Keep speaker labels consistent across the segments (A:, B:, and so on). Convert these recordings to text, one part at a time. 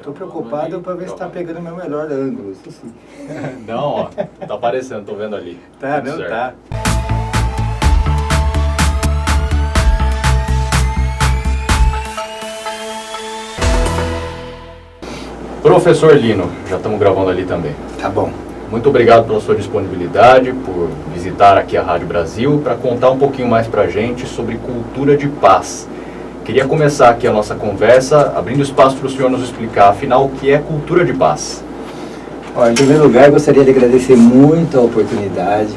A: Estou preocupado para ver se está pegando o meu melhor ângulo. Isso sim.
B: Não, ó, tá aparecendo, tô vendo ali.
A: Tá,
B: Tudo
A: não
B: certo.
A: tá.
B: Professor Lino, já estamos gravando ali também.
A: Tá bom.
B: Muito obrigado pela sua disponibilidade, por visitar aqui a Rádio Brasil, para contar um pouquinho mais para a gente sobre cultura de paz. Queria começar aqui a nossa conversa, abrindo espaço para o senhor nos explicar, afinal, o que é cultura de paz.
A: Ó, em primeiro lugar, eu gostaria de agradecer muito a oportunidade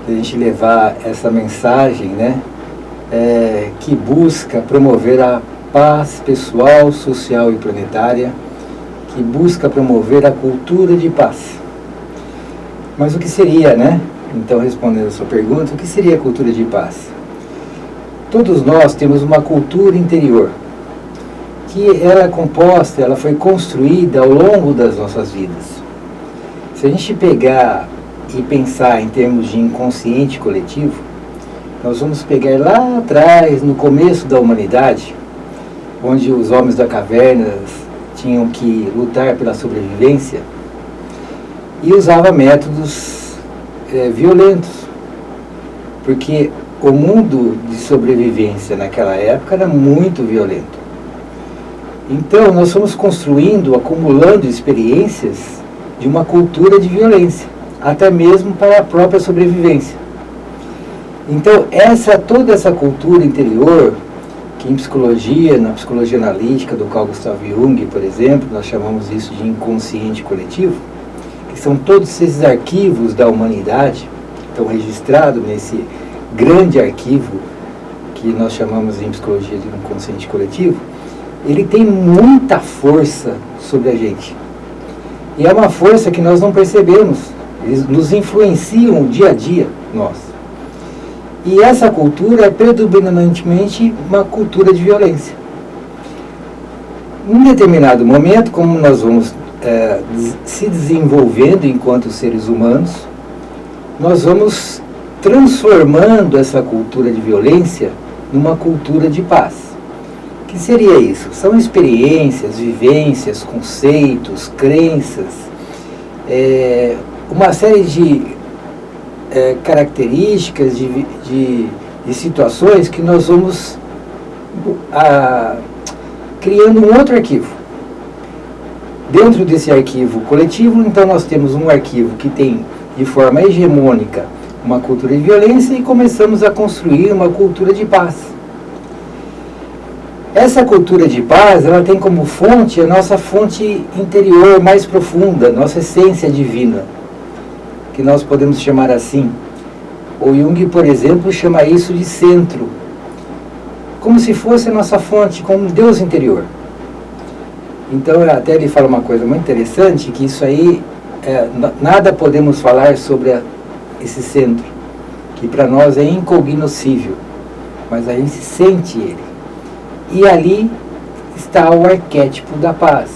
A: de a gente levar essa mensagem, né, que busca promover a paz pessoal, social e planetária, que busca promover a cultura de paz. Mas o que seria, né? Então, respondendo a sua pergunta, o que seria a cultura de paz? Todos nós temos uma cultura interior, que ela é composta, ela foi construída ao longo das nossas vidas. Se a gente pegar e pensar em termos de inconsciente coletivo, nós vamos pegar lá atrás, no começo da humanidade, onde os homens da caverna tinham que lutar pela sobrevivência e usava métodos violentos, porque o mundo de sobrevivência naquela época era muito violento. Então nós fomos construindo, acumulando experiências de uma cultura de violência, até mesmo para a própria sobrevivência. Então toda essa cultura interior, que em psicologia, na psicologia analítica do Carl Gustav Jung, por exemplo, nós chamamos isso de inconsciente coletivo, que são todos esses arquivos da humanidade, que estão registrados nesse grande arquivo, que nós chamamos em psicologia de inconsciente coletivo, ele tem muita força sobre a gente. E é uma força que nós não percebemos, eles nos influenciam dia a dia, nós. E essa cultura é predominantemente uma cultura de violência. Em um determinado momento, como nós vamos se desenvolvendo enquanto seres humanos, nós vamos transformando essa cultura de violência numa cultura de paz. O que seria isso? São experiências, vivências, conceitos, crenças, uma série de características de situações que nós vamos criando um outro arquivo. Dentro desse arquivo coletivo, então nós temos um arquivo que tem de forma hegemônica uma cultura de violência e começamos a construir uma cultura de paz. Essa cultura de paz, ela tem como fonte a nossa fonte interior mais profunda, nossa essência divina, que nós podemos chamar assim. O Jung, por exemplo, chama isso de centro, como se fosse a nossa fonte, como um Deus interior. Então, até ele fala uma coisa muito interessante, que isso aí, nada podemos falar sobre esse centro, que para nós é incognoscível, mas a gente sente ele. E ali está o arquétipo da paz,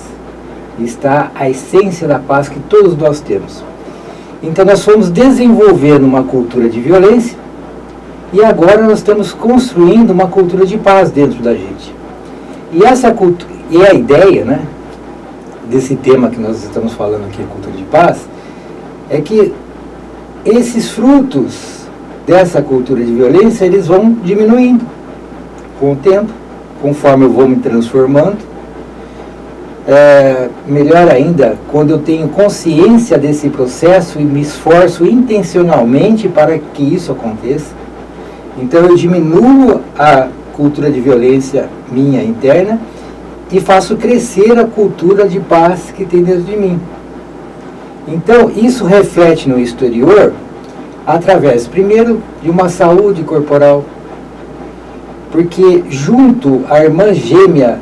A: está a essência da paz que todos nós temos. Então nós fomos desenvolvendo uma cultura de violência e agora nós estamos construindo uma cultura de paz dentro da gente. E essa cultura, e a ideia, né, desse tema que nós estamos falando aqui, cultura de paz, é que esses frutos dessa cultura de violência, eles vão diminuindo com o tempo, conforme eu vou me transformando. Melhor ainda, quando eu tenho consciência desse processo e me esforço intencionalmente para que isso aconteça. Então eu diminuo a cultura de violência minha interna e faço crescer a cultura de paz que tem dentro de mim. Então isso reflete no exterior através, primeiro, de uma saúde corporal, porque junto à irmã gêmea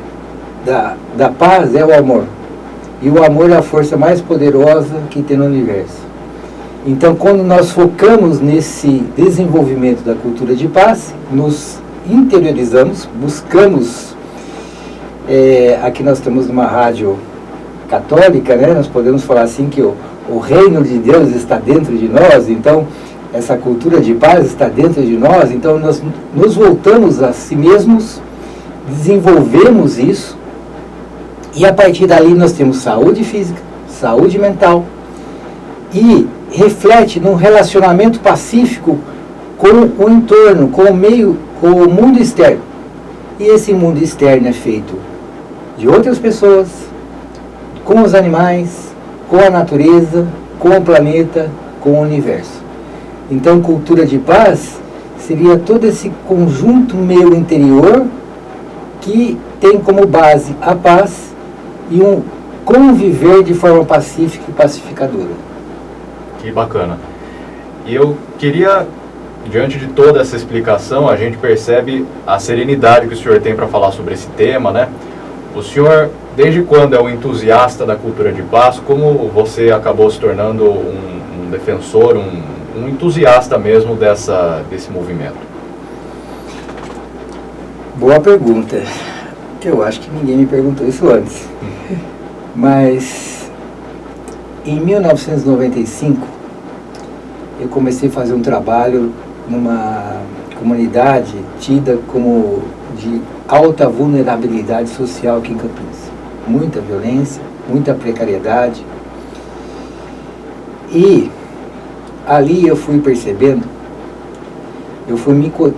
A: da paz é o amor. E o amor é a força mais poderosa que tem no universo. Então, quando nós focamos nesse desenvolvimento da cultura de paz, nos interiorizamos, buscamos, aqui nós estamos numa rádio católica, né? Nós podemos falar assim que o reino de Deus está dentro de nós, então essa cultura de paz está dentro de nós, então nós nos voltamos a si mesmos, desenvolvemos isso, E a partir dali nós temos saúde física, saúde mental, e reflete num relacionamento pacífico com o entorno, com o meio, com o mundo externo. E esse mundo externo é feito de outras pessoas, com os animais, com a natureza, com o planeta, com o universo. Então, cultura de paz seria todo esse conjunto meu interior que tem como base a paz e um conviver de forma pacífica e pacificadora.
B: Que bacana. E eu queria, diante de toda essa explicação, a gente percebe a serenidade que o senhor tem para falar sobre esse tema, né? O senhor, desde quando é um entusiasta da cultura de paz, como você acabou se tornando um defensor, um entusiasta mesmo desse movimento?
A: Boa pergunta. Eu acho que ninguém me perguntou isso antes. Mas em 1995 eu comecei a fazer um trabalho numa comunidade tida como de alta vulnerabilidade social aqui em Campinas. Muita violência, muita precariedade. E ali eu fui percebendo,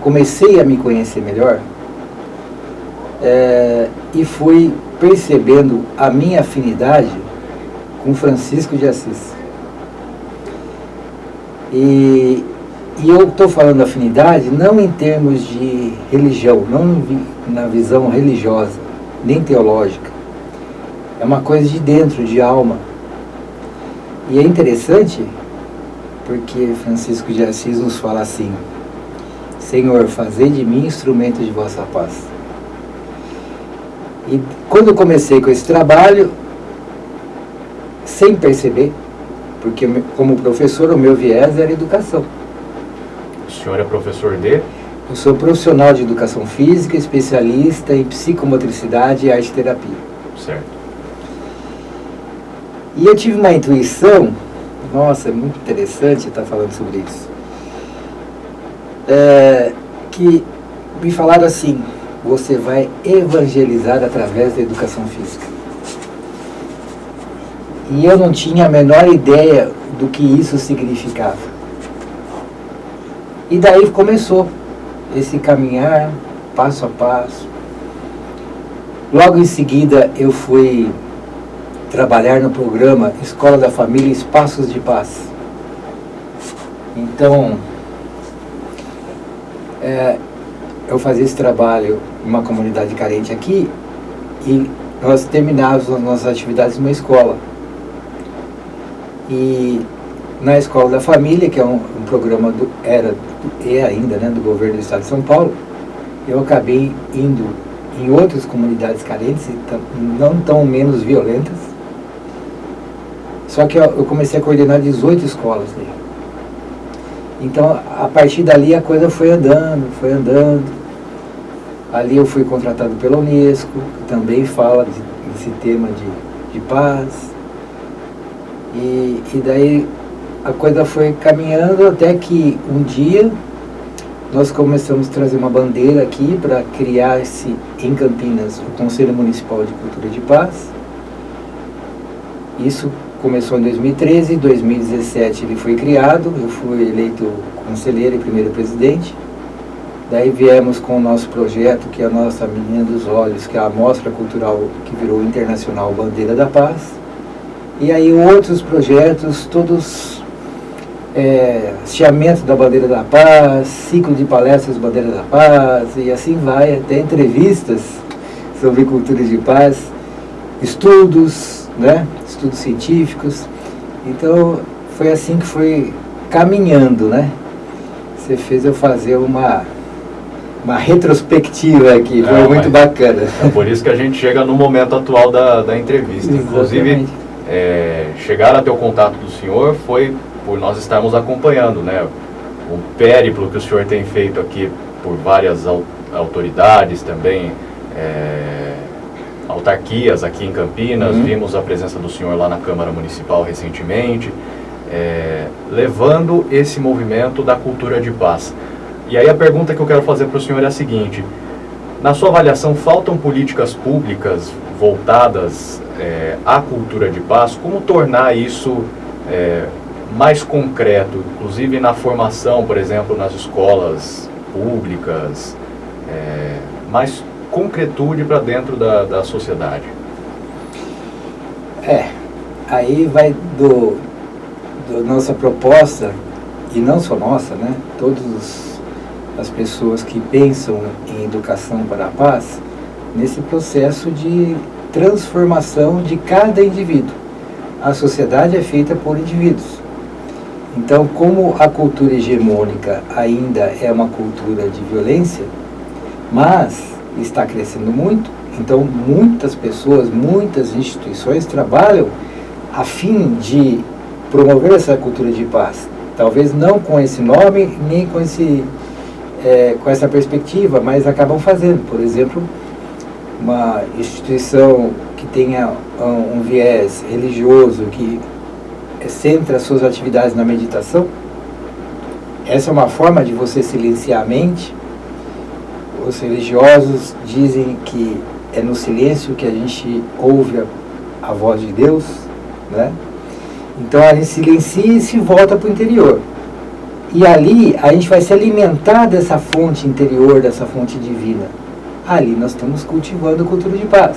A: comecei a me conhecer melhor, e fui percebendo a minha afinidade com Francisco de Assis. E eu estou falando afinidade não em termos de religião, não na visão religiosa, nem teológica. É uma coisa de dentro, de alma. E é interessante porque Francisco de Assis nos fala assim: Senhor, fazei de mim instrumento de vossa paz. E quando eu comecei com esse trabalho, sem perceber, porque como professor o meu viés era educação.
B: O senhor é professor de?
A: Eu sou profissional de educação física, especialista em psicomotricidade e arte-terapia.
B: Certo.
A: E eu tive uma intuição, nossa, é muito interessante estar falando sobre isso, que me falaram assim: você vai evangelizar através da educação física. E eu não tinha a menor ideia do que isso significava. E daí começou esse caminhar, passo a passo. Logo em seguida eu fui trabalhar no programa Escola da Família Espaços de Paz. Então, eu fazia esse trabalho em uma comunidade carente aqui, e nós terminávamos as nossas atividades numa escola. E na Escola da Família, que é um programa ainda, né, do governo do estado de São Paulo, eu acabei indo em outras comunidades carentes, não tão menos violentas. Só que eu comecei a coordenar 18 escolas ali. Então, a partir dali a coisa foi andando. Ali eu fui contratado pela Unesco, que também fala desse tema de paz. E daí a coisa foi caminhando até que um dia nós começamos a trazer uma bandeira aqui para criar em Campinas o Conselho Municipal de Cultura de Paz. Isso começou em 2013, em 2017 ele foi criado, eu fui eleito conselheiro e primeiro presidente. Daí viemos com o nosso projeto, que é a nossa Menina dos Olhos, que é a mostra cultural que virou internacional Bandeira da Paz. E aí outros projetos, todos hasteamento da Bandeira da Paz, ciclo de palestras Bandeira da Paz, e assim vai, até entrevistas sobre cultura de paz, estudos, né? Estudos científicos. Então foi assim que foi caminhando, né? Você fez eu fazer uma retrospectiva aqui, foi muito bacana.
B: É por isso que a gente chega no momento atual da entrevista. Inclusive, chegar até o contato do senhor foi por nós estarmos acompanhando, né, o périplo que o senhor tem feito aqui por várias autoridades também, autarquias aqui em Campinas. Vimos a presença do senhor lá na Câmara Municipal recentemente, levando esse movimento da cultura de paz. E aí a pergunta que eu quero fazer para o senhor é a seguinte: Na sua avaliação, faltam políticas públicas voltadas à cultura de paz? Como tornar isso mais concreto, inclusive na formação, por exemplo, nas escolas públicas, mais concretude para dentro da sociedade?
A: Aí vai do nossa proposta, e não só nossa, né? Todas as pessoas que pensam em educação para a paz, nesse processo de transformação de cada indivíduo. A sociedade é feita por indivíduos. Então, como a cultura hegemônica ainda é uma cultura de violência, mas está crescendo muito, então muitas pessoas, muitas instituições trabalham a fim de promover essa cultura de paz. Talvez não com esse nome, nem com essa perspectiva, mas acabam fazendo. Por exemplo, uma instituição que tenha um viés religioso, que centra as suas atividades na meditação, essa é uma forma de você silenciar a mente. Os religiosos dizem que é no silêncio que a gente ouve a voz de Deus, né? Então a gente silencia e se volta para o interior. E ali a gente vai se alimentar dessa fonte interior, dessa fonte divina. Ali nós estamos cultivando a cultura de paz.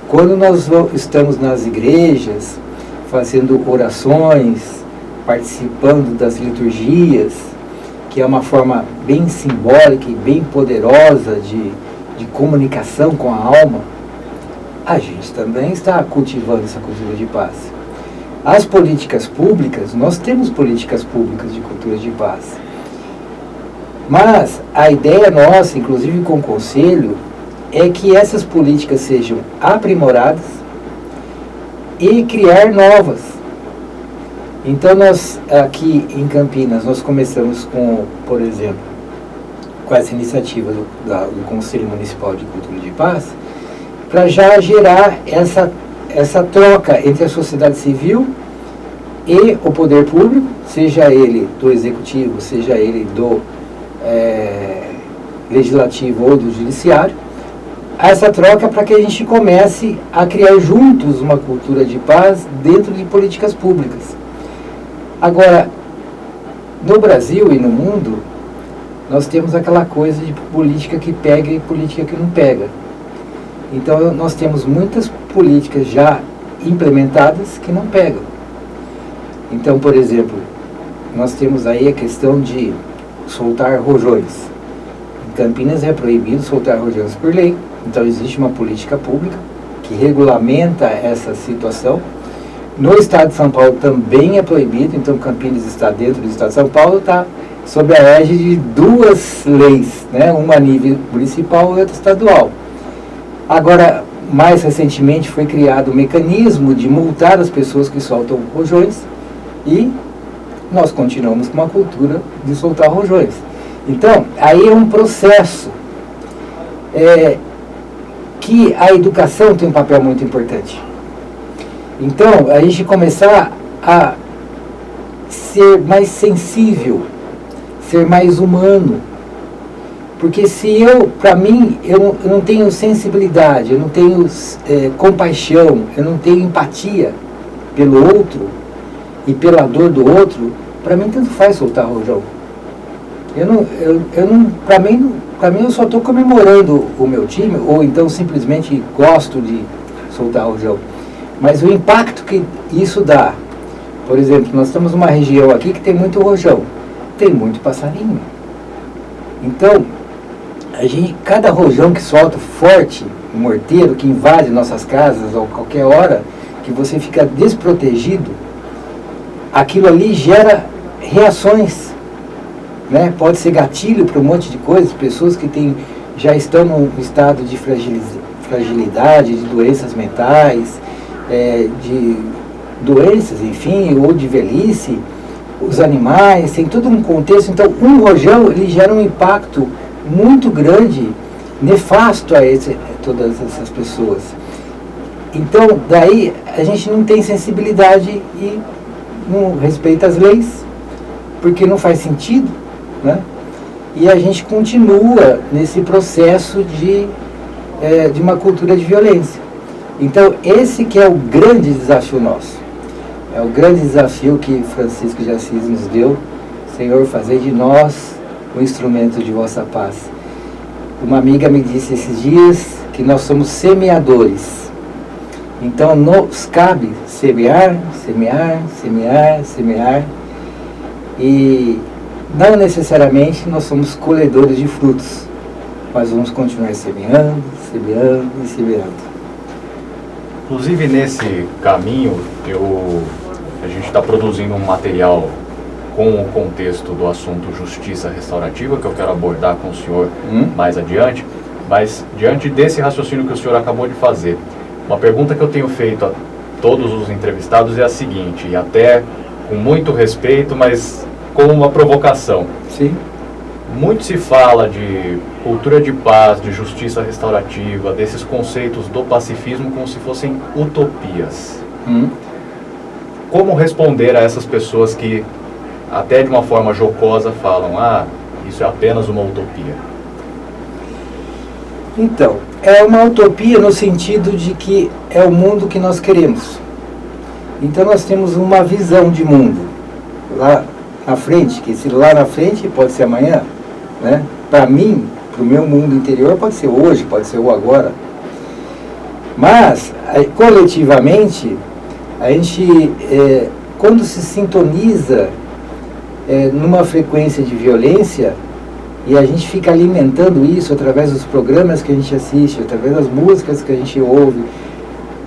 A: Quando nós estamos nas igrejas, fazendo orações, participando das liturgias, que é uma forma bem simbólica e bem poderosa de comunicação com a alma, a gente também está cultivando essa cultura de paz. As políticas públicas, nós temos políticas públicas de cultura de paz. Mas a ideia nossa, inclusive com o Conselho, é que essas políticas sejam aprimoradas e criar novas. Então nós, aqui em Campinas, nós começamos com, por exemplo, com essa iniciativa do Conselho Municipal de Cultura de Paz, para já gerar essa troca entre a sociedade civil e o poder público, seja ele do executivo, seja ele do legislativo ou do judiciário, essa troca para que a gente comece a criar juntos uma cultura de paz dentro de políticas públicas. Agora, no Brasil e no mundo, nós temos aquela coisa de política que pega e política que não pega. Então, nós temos muitas políticas já implementadas que não pegam. Então, por exemplo, nós temos aí a questão de soltar rojões. Em Campinas é proibido soltar rojões por lei. Então, existe uma política pública que regulamenta essa situação. No estado de São Paulo também é proibido. Então, Campinas está dentro do estado de São Paulo, está sob a égide de duas leis, né? Uma a nível municipal e outra estadual. Agora, mais recentemente foi criado um mecanismo de multar as pessoas que soltam rojões e nós continuamos com uma cultura de soltar rojões. Então, aí é um processo que a educação tem um papel muito importante. Então, a gente começar a ser mais sensível, ser mais humano. Porque se para mim, eu não tenho sensibilidade, eu não tenho compaixão, eu não tenho empatia pelo outro e pela dor do outro, para mim tanto faz soltar rojão. Para mim eu só estou comemorando o meu time, ou então simplesmente gosto de soltar rojão. Mas o impacto que isso dá, por exemplo, nós estamos numa região aqui que tem muito rojão, tem muito passarinho. Então, cada rojão que solta forte, um morteiro que invade nossas casas ou qualquer hora, que você fica desprotegido, aquilo ali gera reações, né? Pode ser gatilho para um monte de coisas, pessoas que já estão num estado de fragilidade, de doenças mentais, de doenças, enfim, ou de velhice, os animais, tem todo um contexto. Então, um rojão, ele gera um impacto muito grande, nefasto a todas essas pessoas. Então, daí, a gente não tem sensibilidade e não respeita as leis, porque não faz sentido, né? e a gente continua nesse processo de uma cultura de violência. Então, esse que é o grande desafio nosso. É o grande desafio que Francisco de Assis nos deu. Senhor, fazei de nós o instrumento de vossa paz. Uma amiga me disse esses dias que nós somos semeadores. Então, nos cabe semear, semear, semear, semear. E não necessariamente nós somos colhedores de frutos, mas vamos continuar semeando, semeando e semeando.
B: Inclusive, nesse caminho, a gente está produzindo um material com o contexto do assunto justiça restaurativa, que eu quero abordar com o senhor mais adiante, mas diante desse raciocínio que o senhor acabou de fazer, uma pergunta que eu tenho feito a todos os entrevistados é a seguinte, e até com muito respeito, mas como uma provocação.
A: Sim.
B: Muito se fala de cultura de paz, de justiça restaurativa, desses conceitos do pacifismo como se fossem utopias. Como responder a essas pessoas que, até de uma forma jocosa, falam, isso é apenas uma utopia?
A: Então, é uma utopia no sentido de que é o mundo que nós queremos. Então nós temos uma visão de mundo lá na frente, que esse lá na frente pode ser amanhã, né? Para mim, para o meu mundo interior, pode ser hoje, pode ser o agora. Mas, coletivamente, a gente, quando se sintoniza numa frequência de violência, e a gente fica alimentando isso através dos programas que a gente assiste, através das músicas que a gente ouve,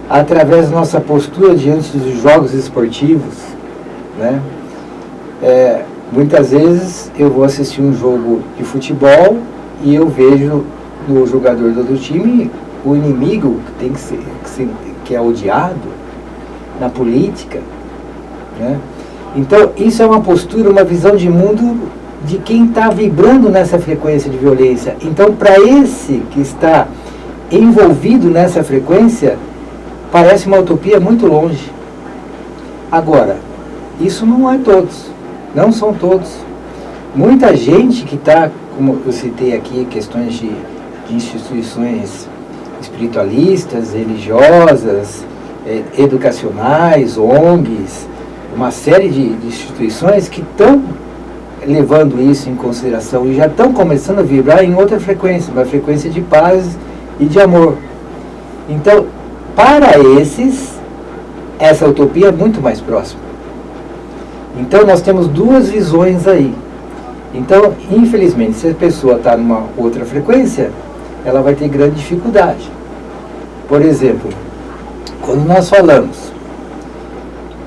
A: através da nossa postura diante dos jogos esportivos, né? Muitas vezes eu vou assistir um jogo de futebol e eu vejo no jogador do outro time o inimigo que tem que é odiado na política, né? Então isso é uma postura, uma visão de mundo de quem está vibrando nessa frequência de violência. Então, para esse que está envolvido nessa frequência, parece uma utopia muito longe. Agora, isso não é todos, não são todos. Muita gente que está, como eu citei aqui, questões de instituições espiritualistas, religiosas, educacionais, ONGs, uma série de instituições que estão levando isso em consideração e já estão começando a vibrar em outra frequência, uma frequência de paz e de amor. Então, para esses, essa utopia é muito mais próxima. Então, nós temos duas visões aí. Então, infelizmente, se a pessoa está numa outra frequência, ela vai ter grande dificuldade. Por exemplo, quando nós falamos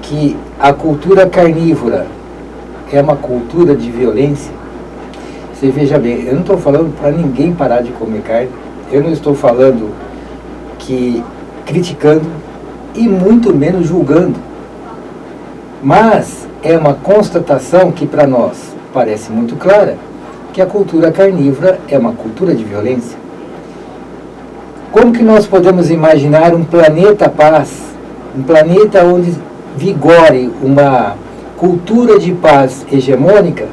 A: que a cultura carnívora é uma cultura de violência, você veja bem, eu não estou falando para ninguém parar de comer carne, eu não estou falando que criticando e muito menos julgando, mas é uma constatação que para nós parece muito clara, que a cultura carnívora é uma cultura de violência. Como que nós podemos imaginar um planeta paz, um planeta onde vigore uma cultura de paz hegemônica,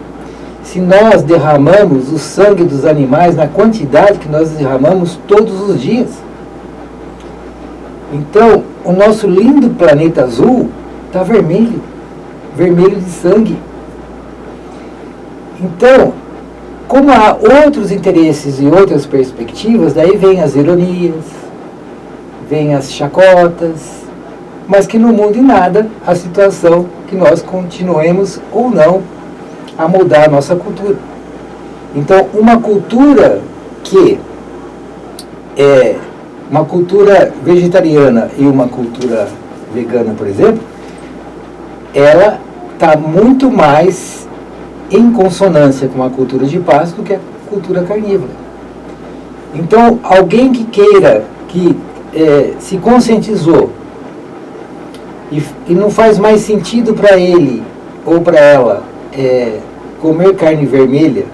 A: se nós derramamos o sangue dos animais na quantidade que nós derramamos todos os dias? Então, o nosso lindo planeta azul está vermelho, vermelho de sangue. Então, como há outros interesses e outras perspectivas, daí vem as ironias, vem as chacotas, mas que não muda em nada a situação que nós continuemos ou não a mudar a nossa cultura. Então, uma cultura que é uma cultura vegetariana e uma cultura vegana, por exemplo, ela está muito mais em consonância com a cultura de paz do que a cultura carnívora. Então, alguém que queira, que se conscientizou e não faz mais sentido para ele ou para ela comer carne vermelha,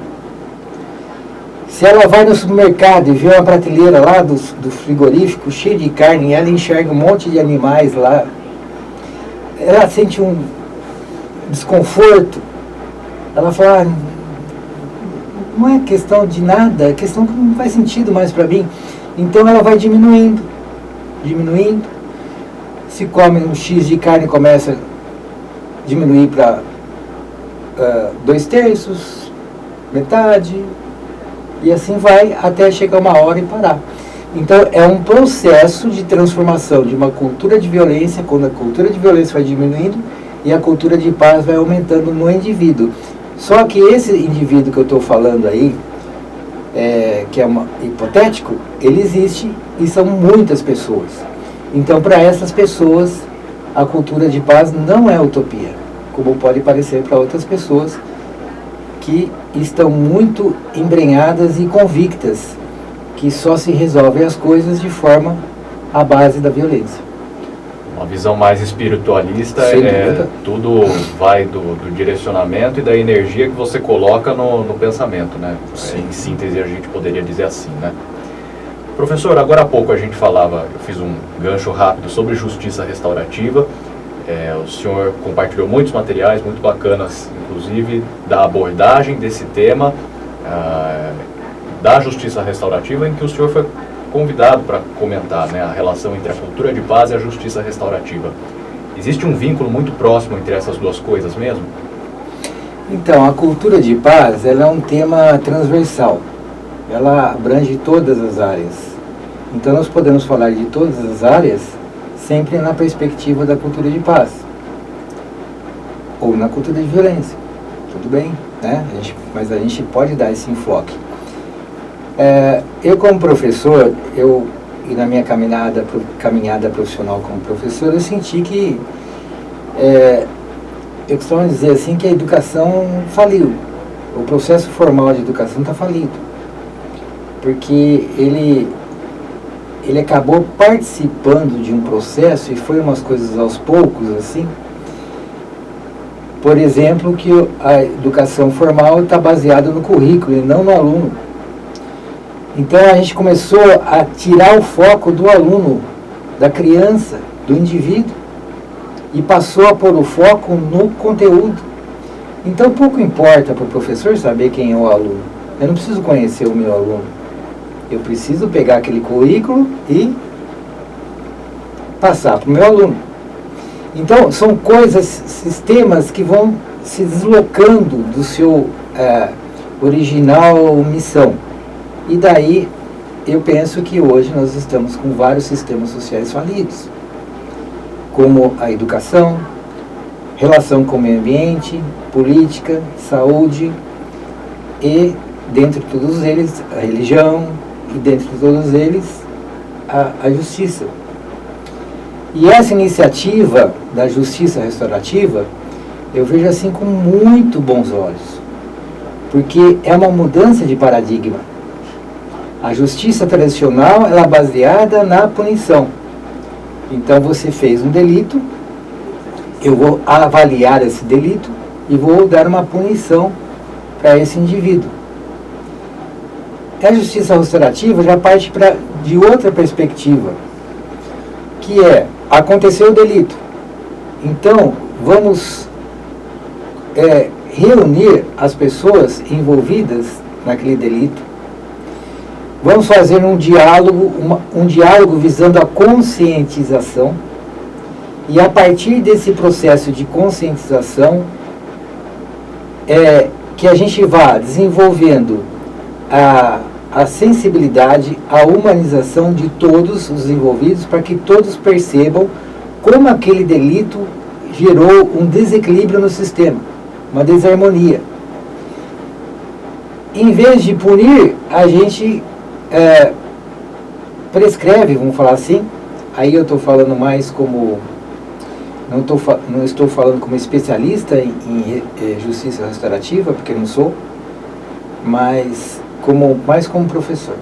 A: se ela vai no supermercado e vê uma prateleira lá do frigorífico cheia de carne e ela enxerga um monte de animais lá, ela sente um desconforto, ela fala, não é questão de nada, é questão que não faz sentido mais para mim. Então ela vai diminuindo. Se come um X de carne, começa a diminuir para 2/3, metade, e assim vai até chegar uma hora e parar. Então é um processo de transformação de uma cultura de violência, quando a cultura de violência vai diminuindo e a cultura de paz vai aumentando no indivíduo. Só que esse indivíduo que eu estou falando aí, que é hipotético, ele existe e são muitas pessoas. Então, para essas pessoas, a cultura de paz não é utopia, como pode parecer para outras pessoas que estão muito embrenhadas e convictas que só se resolvem as coisas de forma à base da violência.
B: Uma visão mais espiritualista, tudo vai do direcionamento e da energia que você coloca no pensamento, né? Em síntese, a gente poderia dizer assim, né? Professor, agora há pouco a gente falava, eu fiz um gancho rápido sobre justiça restaurativa. O senhor compartilhou muitos materiais muito bacanas, inclusive da abordagem desse tema, da justiça restaurativa, em que o senhor foi convidado para comentar, né, a relação entre a cultura de paz e a justiça restaurativa. Existe um vínculo muito próximo entre essas duas coisas mesmo?
A: Então, a cultura de paz, ela é um tema transversal. Ela abrange todas as áreas. Então, nós podemos falar de todas as áreas sempre na perspectiva da cultura de paz. Ou na cultura de violência. Tudo bem, né? Mas a gente pode dar esse enfoque. Eu como professor, e na minha caminhada profissional como professor, eu senti que, eu costumo dizer assim, que a educação faliu. O processo formal de educação está falido. Porque ele acabou participando de um processo, e foi umas coisas aos poucos, assim. Por exemplo, que a educação formal está baseada no currículo e não no aluno. Então a gente começou a tirar o foco do aluno, da criança, do indivíduo, e passou a pôr o foco no conteúdo. Então pouco importa para o professor saber quem é o aluno. Eu não preciso conhecer o meu aluno. Eu preciso pegar aquele currículo e passar para o meu aluno. Então são coisas, sistemas que vão se deslocando do seu original missão. E daí, eu penso que hoje nós estamos com vários sistemas sociais falidos, como a educação, relação com o meio ambiente, política, saúde e, dentre todos eles, a religião e, dentre todos eles, a justiça. E essa iniciativa da justiça restaurativa, eu vejo assim com muito bons olhos, porque é uma mudança de paradigma. A justiça tradicional, ela é baseada na punição. Então você fez um delito, eu vou avaliar esse delito e vou dar uma punição para esse indivíduo. A justiça restaurativa já parte de outra perspectiva, que aconteceu o delito. Então vamos reunir as pessoas envolvidas naquele delito. Vamos fazer um diálogo visando a conscientização, e a partir desse processo de conscientização que a gente vá desenvolvendo a sensibilidade, a humanização de todos os envolvidos, para que todos percebam como aquele delito gerou um desequilíbrio no sistema, uma desarmonia. Em vez de punir, a gente prescreve, vamos falar assim. Aí eu estou falando mais como, não estou falando como especialista em justiça restaurativa, porque não sou, mas mais como professor.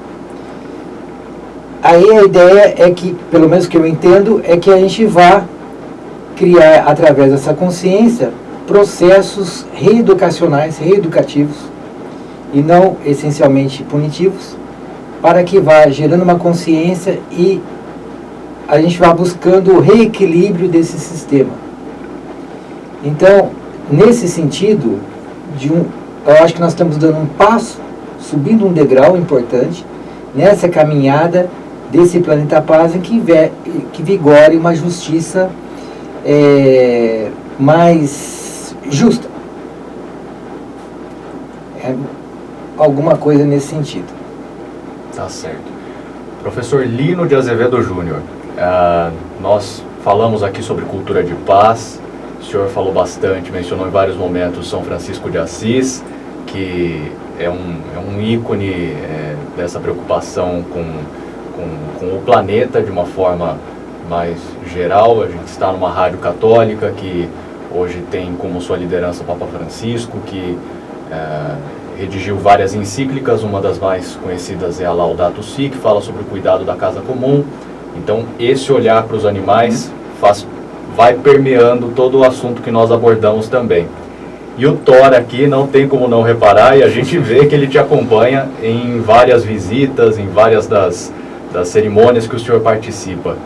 A: Aí a ideia é que, pelo menos que eu entendo, é que a gente vá criar, através dessa consciência, processos reeducacionais, reeducativos, e não essencialmente punitivos, para que vá gerando uma consciência e a gente vá buscando o reequilíbrio desse sistema. Então, nesse sentido, eu acho que nós estamos dando um passo subindo um degrau importante nessa caminhada desse planeta paz em que vigore uma justiça mais justa. Alguma coisa nesse sentido.
B: Tá certo. Professor Lino de Azevedo Júnior, nós falamos aqui sobre cultura de paz, o senhor falou bastante, mencionou em vários momentos São Francisco de Assis, que é um ícone dessa preocupação com o planeta de uma forma mais geral. A gente está numa rádio católica que hoje tem como sua liderança o Papa Francisco, que redigiu várias encíclicas, uma das mais conhecidas é a Laudato Si, que fala sobre o cuidado da casa comum. Então, esse olhar para os animais vai permeando todo o assunto que nós abordamos também. E o Thor aqui não tem como não reparar, e a gente vê que ele te acompanha em várias visitas, em várias das cerimônias que o senhor participa.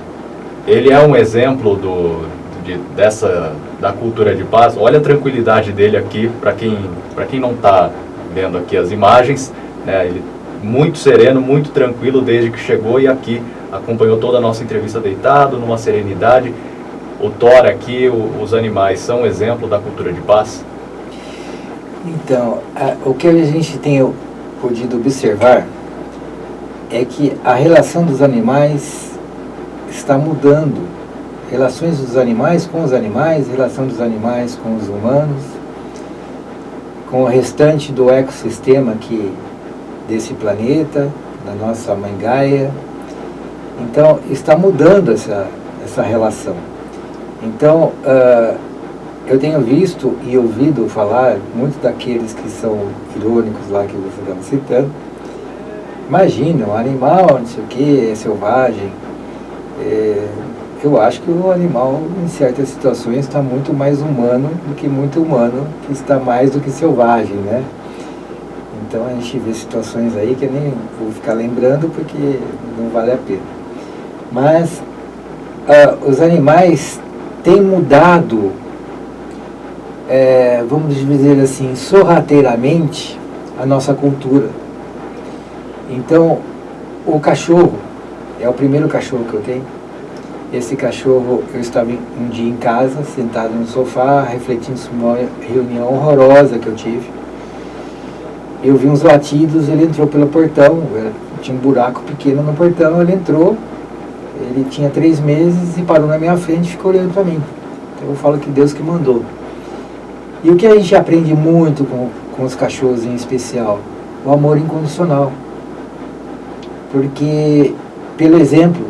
B: Ele é um exemplo da cultura de paz. Olha a tranquilidade dele aqui, para quem não está vendo aqui as imagens, né, ele muito sereno, muito tranquilo desde que chegou, e aqui acompanhou toda a nossa entrevista deitado, numa serenidade. O Thor aqui, os animais são um exemplo da cultura de paz?
A: Então, o que a gente tem podido observar é que a relação dos animais está mudando. Relações dos animais com os animais, relação dos animais com os humanos, com o restante do ecossistema desse planeta, da nossa mãe Gaia. Então, está mudando essa relação. Então, eu tenho visto e ouvido falar, muitos daqueles que são irônicos lá que você estava citando, imagina, um animal, não sei o que, é selvagem. Eu acho que o animal, em certas situações, está muito mais humano do que muito humano, que está mais do que selvagem, né? Então a gente vê situações aí que eu nem vou ficar lembrando porque não vale a pena. Mas os animais têm mudado, vamos dizer assim, sorrateiramente a nossa cultura. Então, o cachorro é o primeiro cachorro que eu tenho. Esse cachorro, eu estava um dia em casa, sentado no sofá, refletindo sobre uma reunião horrorosa que eu tive. Eu vi uns latidos, ele entrou pelo portão, tinha um buraco pequeno no portão, ele entrou, ele tinha 3 meses e parou na minha frente e ficou olhando para mim. Então eu falo que Deus que mandou. E o que a gente aprende muito com os cachorros em especial? O amor incondicional. Porque, pelo exemplo,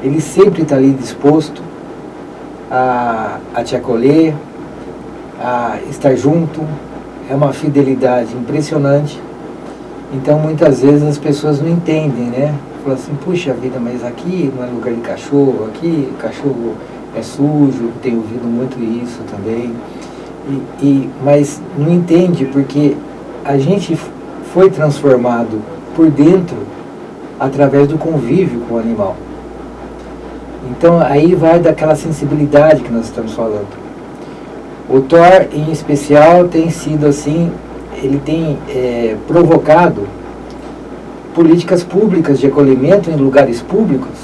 A: ele sempre está ali disposto a te acolher, a estar junto. É uma fidelidade impressionante. Então, muitas vezes as pessoas não entendem, né? Falam assim, puxa vida, mas aqui não é lugar de cachorro, aqui o cachorro é sujo, tenho ouvido muito isso também. Mas não entende porque a gente foi transformado por dentro através do convívio com o animal. Então aí vai daquela sensibilidade que nós estamos falando. O Thor em especial tem sido assim, ele tem provocado políticas públicas de acolhimento em lugares públicos,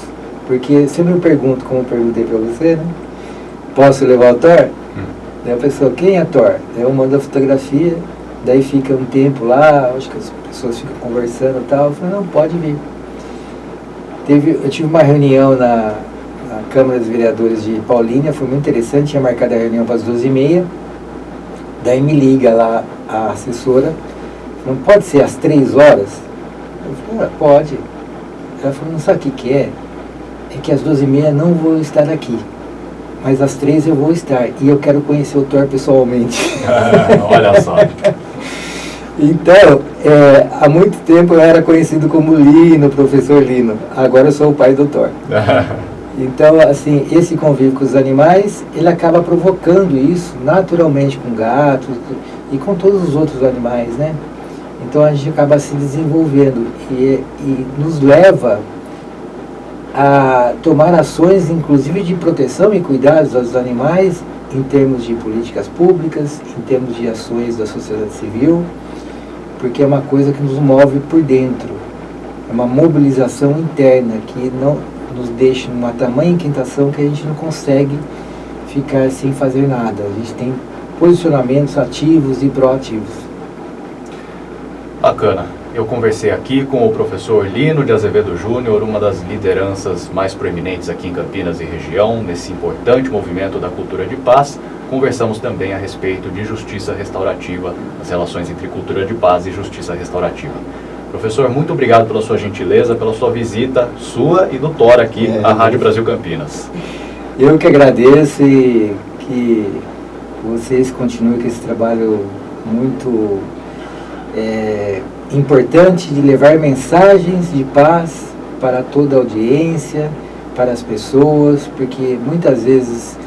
A: porque sempre eu pergunto, como eu perguntei para você, né? Posso levar o Thor? Daí a pessoa, quem é Thor? Daí eu mando a fotografia, daí fica um tempo lá, acho que as pessoas ficam conversando e tal, eu falo, não, pode vir. Eu tive uma reunião na Câmara dos Vereadores de Paulínia, foi muito interessante, tinha marcado a reunião para as 12h30, daí me liga lá a assessora, não pode ser às 3 horas? Eu falei, pode. Ela falou, não sabe o que é? É que às 12h30 não vou estar aqui, mas às 3 eu vou estar, e eu quero conhecer o Thor pessoalmente.
B: Olha só.
A: Então, há muito tempo eu era conhecido como Lino, professor Lino. Agora eu sou o pai do Thor. Então, assim, esse convívio com os animais, ele acaba provocando isso naturalmente com gatos e com todos os outros animais, né? Então a gente acaba se desenvolvendo e nos leva a tomar ações, inclusive de proteção e cuidados aos animais, em termos de políticas públicas, em termos de ações da sociedade civil. porque é uma coisa que nos move por dentro, é uma mobilização interna que não nos deixa numa tamanha inquietação que a gente não consegue ficar sem fazer nada. A gente tem posicionamentos ativos e proativos.
B: Bacana. Eu conversei aqui com o professor Lino de Azevedo Júnior, uma das lideranças mais proeminentes aqui em Campinas e região, nesse importante movimento da cultura de paz. Conversamos também a respeito de justiça restaurativa, as relações entre cultura de paz e justiça restaurativa. Professor, muito obrigado pela sua gentileza, pela sua visita, sua e do Thor aqui à Rádio Brasil Campinas.
A: Eu que agradeço e que vocês continuem com esse trabalho muito importante de levar mensagens de paz para toda a audiência, para as pessoas, porque muitas vezes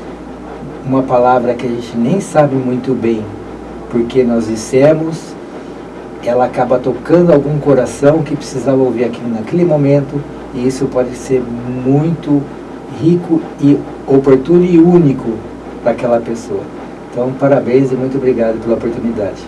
A: uma palavra que a gente nem sabe muito bem porque nós dissemos, ela acaba tocando algum coração que precisava ouvir aquilo naquele momento, e isso pode ser muito rico e oportuno e único para aquela pessoa. Então, parabéns e muito obrigado pela oportunidade.